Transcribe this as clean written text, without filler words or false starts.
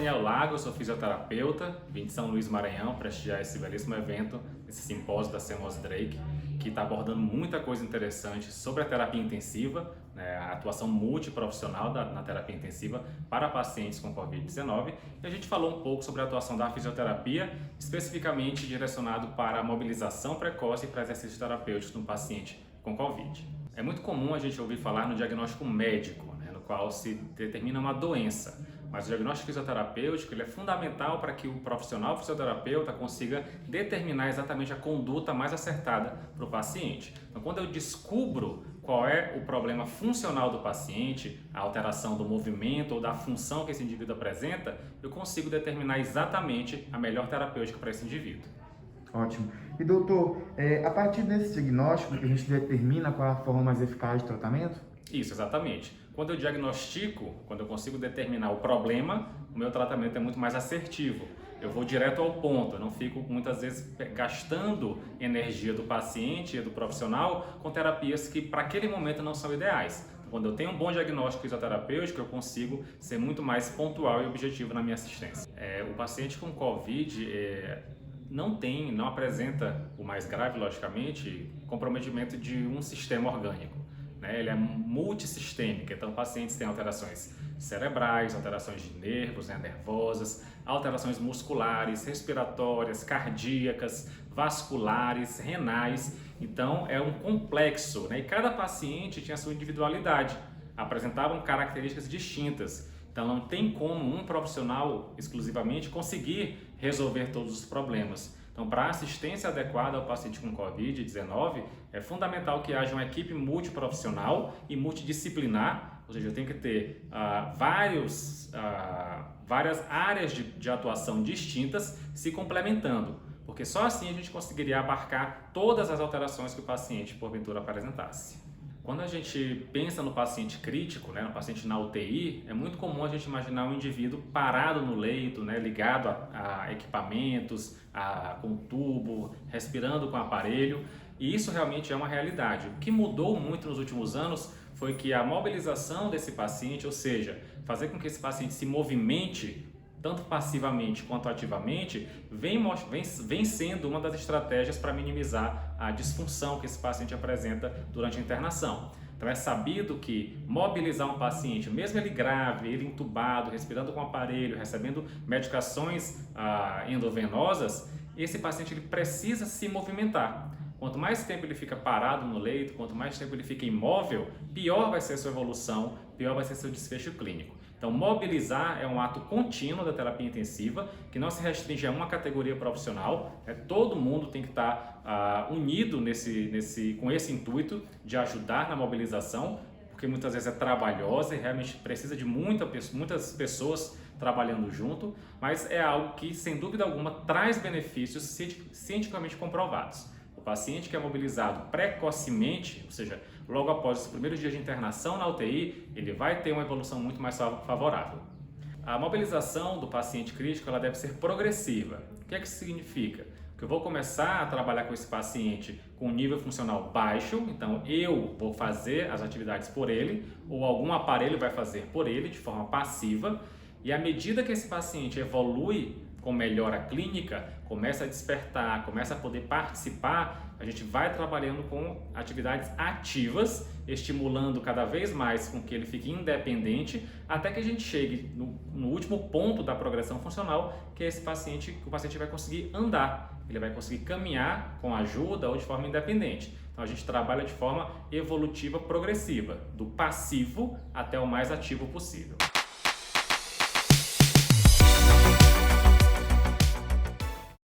Daniel Lago, sou fisioterapeuta, vim de São Luís, Maranhão, prestigiar esse belíssimo evento, esse simpósio da Seamoss Drake, que está abordando muita coisa interessante sobre a terapia intensiva, né, a atuação multiprofissional na terapia intensiva para pacientes com Covid-19. E a gente falou um pouco sobre a atuação da fisioterapia, especificamente direcionado para a mobilização precoce e para exercícios terapêuticos no paciente com Covid. É muito comum a gente ouvir falar no diagnóstico médico, né, no qual se determina uma doença. Mas o diagnóstico fisioterapêutico ele é fundamental para que o profissional fisioterapeuta consiga determinar exatamente a conduta mais acertada para o paciente. Então, quando eu descubro qual é o problema funcional do paciente, a alteração do movimento ou da função que esse indivíduo apresenta, eu consigo determinar exatamente a melhor terapêutica para esse indivíduo. Ótimo. E doutor, a partir desse diagnóstico que a gente determina qual é a forma mais eficaz de tratamento? Isso, exatamente. Quando eu diagnostico, quando eu consigo determinar o problema, o meu tratamento é muito mais assertivo. Eu vou direto ao ponto, eu não fico muitas vezes gastando energia do paciente e do profissional com terapias que para aquele momento não são ideais. Quando eu tenho um bom diagnóstico fisioterapêutico, eu consigo ser muito mais pontual e objetivo na minha assistência. O paciente com Covid não apresenta, o mais grave, logicamente, comprometimento de um sistema orgânico. Ele é multissistêmico, então pacientes têm alterações cerebrais, alterações de nervos, nervosas, alterações musculares, respiratórias, cardíacas, vasculares, renais. Então é um complexo, e cada paciente tinha a sua individualidade, apresentavam características distintas. Então não tem como um profissional exclusivamente conseguir resolver todos os problemas. Então, para a assistência adequada ao paciente com Covid-19, é fundamental que haja uma equipe multiprofissional e multidisciplinar, ou seja, eu tenho que ter várias áreas de atuação distintas se complementando, porque só assim a gente conseguiria abarcar todas as alterações que o paciente, porventura, apresentasse. Quando a gente pensa no paciente crítico, no paciente na UTI, é muito comum a gente imaginar um indivíduo parado no leito, ligado a equipamentos, com tubo, respirando com aparelho, e isso realmente é uma realidade. O que mudou muito nos últimos anos foi que a mobilização desse paciente, ou seja, fazer com que esse paciente se movimente tanto passivamente quanto ativamente, vem sendo uma das estratégias para minimizar a disfunção que esse paciente apresenta durante a internação. Então é sabido que mobilizar um paciente, mesmo ele grave, ele entubado, respirando com aparelho, recebendo medicações endovenosas, esse paciente ele precisa se movimentar. Quanto mais tempo ele fica parado no leito, quanto mais tempo ele fica imóvel, pior vai ser a sua evolução, pior vai ser seu desfecho clínico. Então, mobilizar é um ato contínuo da terapia intensiva, que não se restringe a uma categoria profissional. Todo mundo tem que estar unido com esse intuito de ajudar na mobilização, porque muitas vezes é trabalhosa e realmente precisa de muitas pessoas trabalhando junto, mas é algo que, sem dúvida alguma, traz benefícios cientificamente comprovados. O paciente que é mobilizado precocemente, ou seja, logo após os primeiros dias de internação na UTI, ele vai ter uma evolução muito mais favorável. A mobilização do paciente crítico ela deve ser progressiva. O que é que isso significa? Que eu vou começar a trabalhar com esse paciente com nível funcional baixo, então eu vou fazer as atividades por ele, ou algum aparelho vai fazer por ele de forma passiva, e à medida que esse paciente evolui com melhora clínica, começa a despertar, começa a poder participar, a gente vai trabalhando com atividades ativas, estimulando cada vez mais com que ele fique independente, até que a gente chegue no último ponto da progressão funcional, que é o paciente vai conseguir andar, ele vai conseguir caminhar com ajuda ou de forma independente. Então a gente trabalha de forma evolutiva progressiva, do passivo até o mais ativo possível.